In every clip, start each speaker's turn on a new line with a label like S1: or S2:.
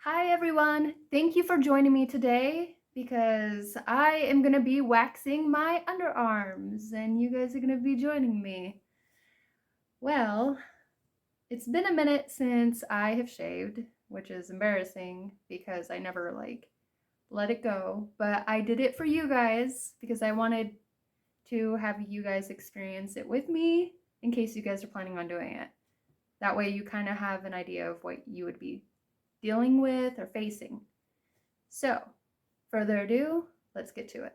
S1: Hi everyone! Thank you for joining me today because I am going to be waxing my underarms and you guys are going to be joining me. Well, it's been a minute since I have shaved, which is embarrassing because I never let it go, but I did it for you guys because I wanted to have you guys experience it with me in case you guys are planning on doing it. That way you kind of have an idea of what you would be dealing with or facing. So, further ado, let's get to it.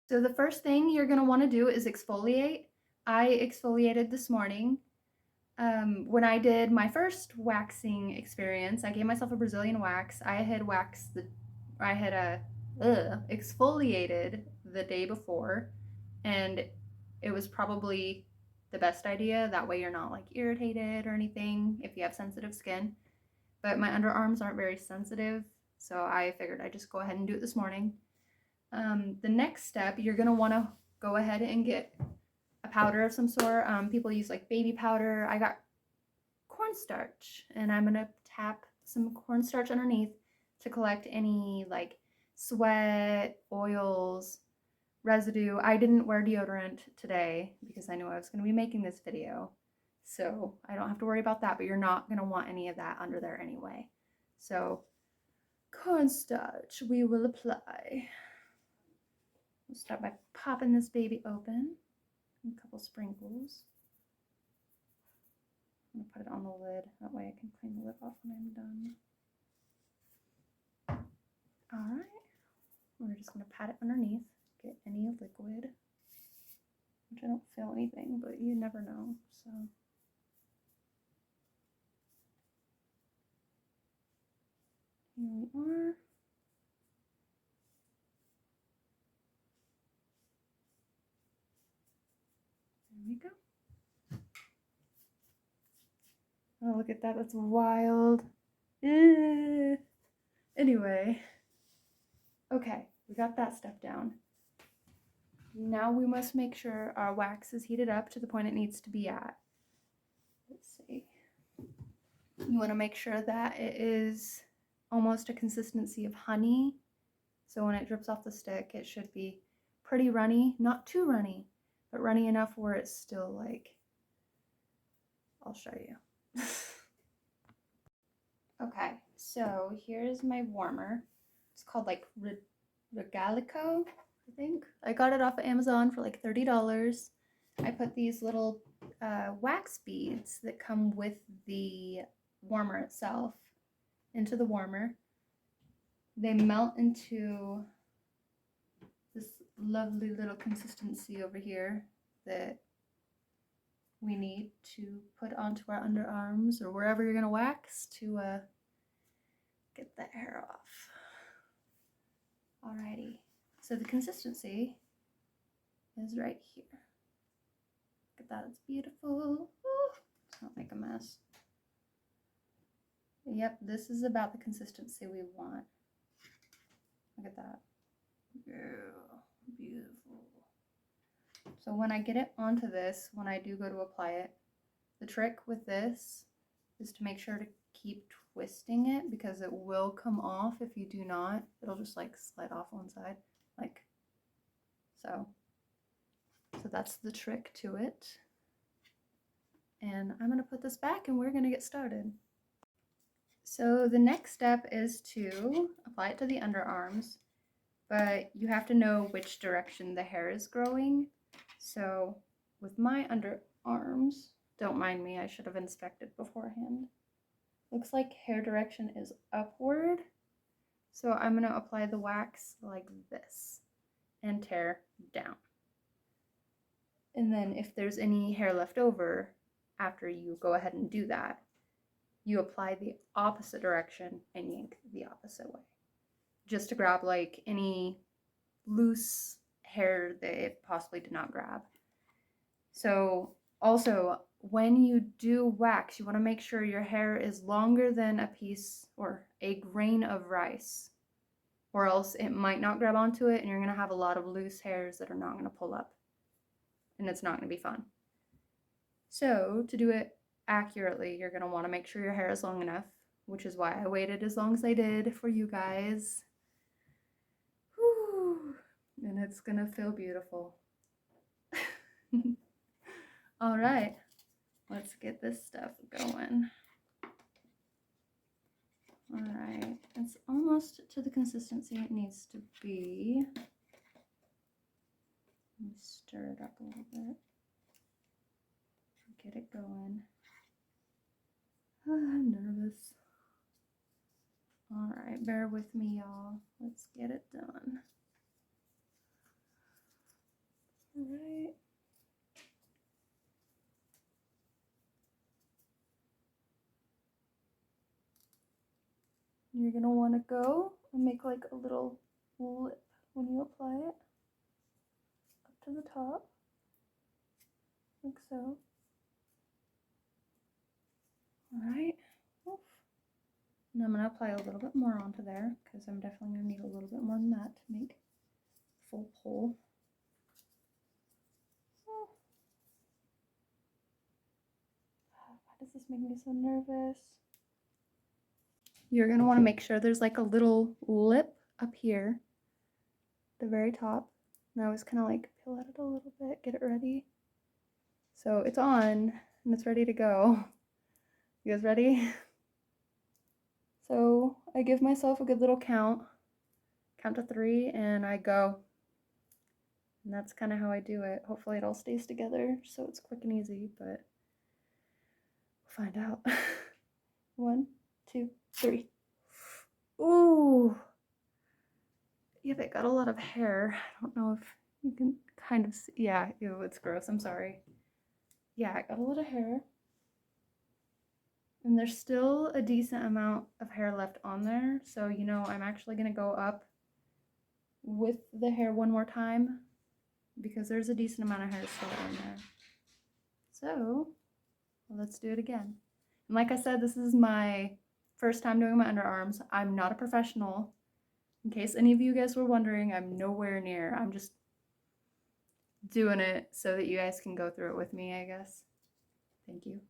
S1: So the first thing you're going to want to do is exfoliate. I exfoliated this morning. When I did my first waxing experience, I gave myself a Brazilian wax. I had exfoliated the day before, and it was probably the best idea. That way you're not like irritated or anything if you have sensitive skin. But my underarms aren't very sensitive, so I figured I'd just go ahead and do it this morning. The next step, you're going to want to go ahead and get a powder of some sort. People use like baby powder. I got cornstarch, and I'm going to tap some cornstarch underneath to collect any like sweat, oils, residue. I didn't wear deodorant today because I knew I was going to be making this video, so I don't have to worry about that, but you're not going to want any of that under there anyway. So cornstarch we will apply. We'll start by popping this baby open. A couple sprinkles. I'm going to put it on the lid. That way I can clean the lid off when I'm done. Alright. We're just going to pat it underneath. Get any liquid. Which I don't feel anything, but you never know. So here we are. There we go. Oh, look at that. That's wild. Anyway. Okay, we got that step down. Now we must make sure our wax is heated up to the point it needs to be at. Let's see. You want to make sure that it is almost a consistency of honey. So when it drips off the stick, it should be pretty runny. Not too runny, but runny enough where it's still like, I'll show you. Okay, so here's my warmer. It's called like Regalico, I think. I got it off of Amazon for like $30. I put these little wax beads that come with the warmer itself into the warmer. They melt into this lovely little consistency over here that we need to put onto our underarms or wherever you're going to wax to get that hair off. Alrighty, so the consistency is right here. Look at that, it's beautiful. Let's not make a mess. Yep, this is about the consistency we want. Look at that. Yeah, beautiful. So when I get it onto this, when I do go to apply it, the trick with this is to make sure to keep twisting it because it will come off if you do not. It'll just like slide off one side, like so. So that's the trick to it. And I'm going to put this back and we're going to get started. So the next step is to apply it to the underarms, but you have to know which direction the hair is growing. So with my underarms, don't mind me, I should have inspected beforehand. Looks like hair direction is upward. So I'm going to apply the wax like this and tear down. And then if there's any hair left over after you go ahead and do that, you apply the opposite direction and yank the opposite way. Just to grab like any loose hair that it possibly did not grab. So also, when you do wax, you want to make sure your hair is longer than a piece or a grain of rice, or else it might not grab onto it and you're going to have a lot of loose hairs that are not going to pull up, and it's not going to be fun. So to do it accurately, you're going to want to make sure your hair is long enough which is why I waited as long as I did for you guys. Whew. And it's gonna feel beautiful. All right, let's get this stuff going. All right, it's almost to the consistency it needs to be. Let me stir it up a little bit. Get it going. I'm nervous. All right, bear with me, y'all. Let's get it done. All right. You're gonna want to go and make like a little lip when you apply it up to the top, like so. All right. Oof. And I'm gonna apply a little bit more onto there because I'm definitely gonna need a little bit more than that to make full pull. Oh. Why does this make me so nervous? You're going to want to make sure there's like a little lip up here, the very top. And I always kind of like peel at it a little bit, get it ready. So it's on and it's ready to go. You guys ready? So I give myself a good little count to 3, and I go. And that's kind of how I do it. Hopefully it all stays together so it's quick and easy, but we'll find out. 1, 2, 3. Ooh. Yeah, they got a lot of hair. I don't know if you can kind of see. Yeah, ew, it's gross. I'm sorry. Yeah, I got a lot of hair. And there's still a decent amount of hair left on there. So, you know, I'm actually going to go up with the hair one more time because there's a decent amount of hair still on there. So, let's do it again. And like I said, this is my first time doing my underarms. I'm not a professional. In case any of you guys were wondering, I'm nowhere near. I'm just doing it so that you guys can go through it with me, I guess. Thank you.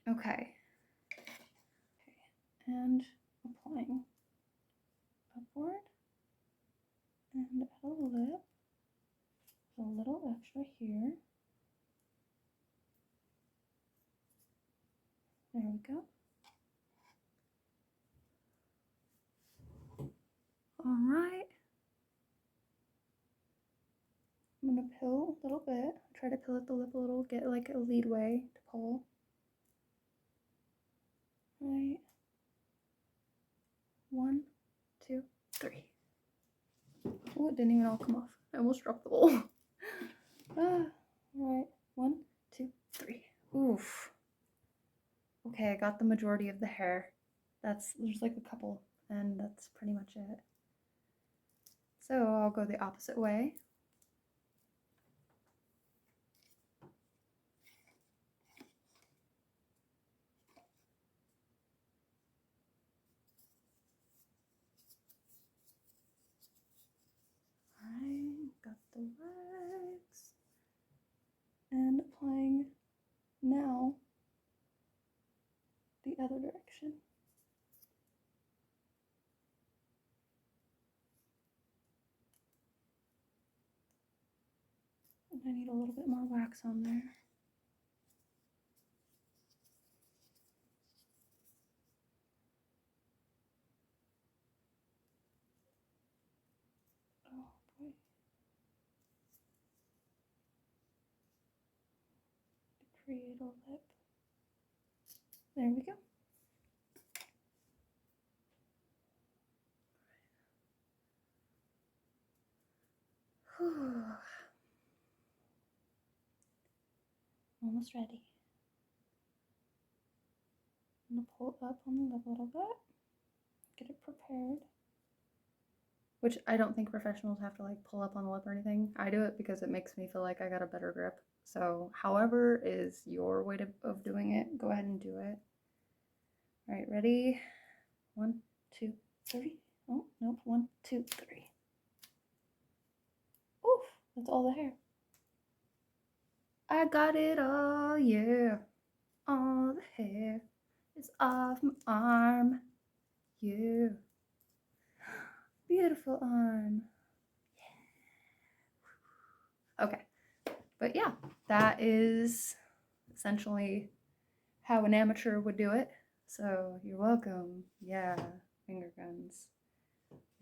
S1: Okay. And applying upward and at a lip, a little extra here. There we go. All right. I'm gonna pill a little bit. Try to pill at the lip a little, get like a lead way to pull. Right. 1, 2, 3. Oh, it didn't even all come off. I almost dropped the bowl. All right. 1, 2, 3. Oof. Okay, I got the majority of the hair. There's like a couple, and that's pretty much it. So I'll go the opposite way. I got the wax. And applying now the other direction. And I need a little bit more wax on there. Oh boy. To create a lip. There we go. Whew. Almost ready. I'm gonna pull up on the lip a little bit. Get it prepared. Which I don't think professionals have to like pull up on the lip or anything. I do it because it makes me feel like I got a better grip. So however is your way of doing it, go ahead and do it. All right, ready? 1, 2, 3. Oh, nope. 1, 2, 3. Oof, that's all the hair. I got it all, yeah. All the hair. is off my arm. Yeah. Beautiful arm. Yeah. Okay. But yeah, that is essentially how an amateur would do it. So you're welcome. Yeah, finger guns.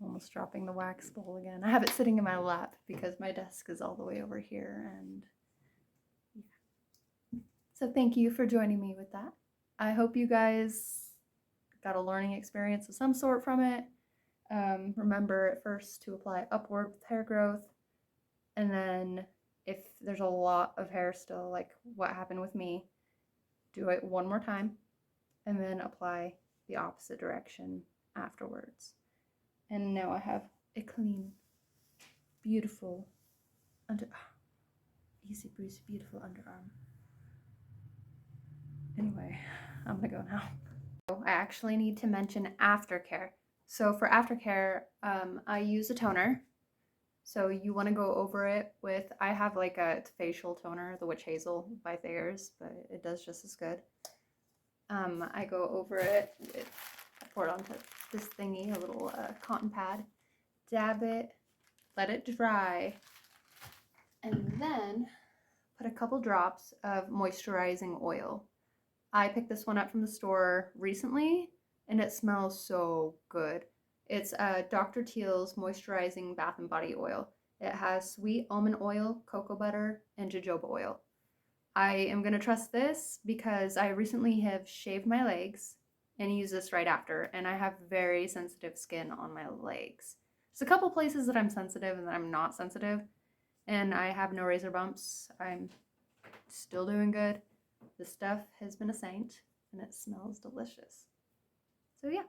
S1: Almost dropping the wax bowl again. I have it sitting in my lap because my desk is all the way over here. And yeah. So thank you for joining me with that. I hope you guys got a learning experience of some sort from it. Remember at first to apply upward with hair growth, and then if there's a lot of hair still, like what happened with me, do it one more time and then apply the opposite direction afterwards. And now I have a clean, beautiful easy breezy, beautiful underarm. Anyway, I'm gonna go now. I actually need to mention Aftercare. So for Aftercare, I use a toner. So you want to go over it with, I have like a facial toner, the Witch Hazel by Thayer's, but it does just as good. I go over it with, I pour it onto this thingy, a little cotton pad, dab it, let it dry, and then put a couple drops of moisturizing oil. I picked this one up from the store recently, and it smells so good. It's Dr. Teal's Moisturizing Bath and Body Oil. It has sweet almond oil, cocoa butter, and jojoba oil. I am going to trust this because I recently have shaved my legs and used this right after, and I have very sensitive skin on my legs. There's a couple places that I'm sensitive and that I'm not sensitive, and I have no razor bumps. I'm still doing good. This stuff has been a saint, and it smells delicious. So yeah.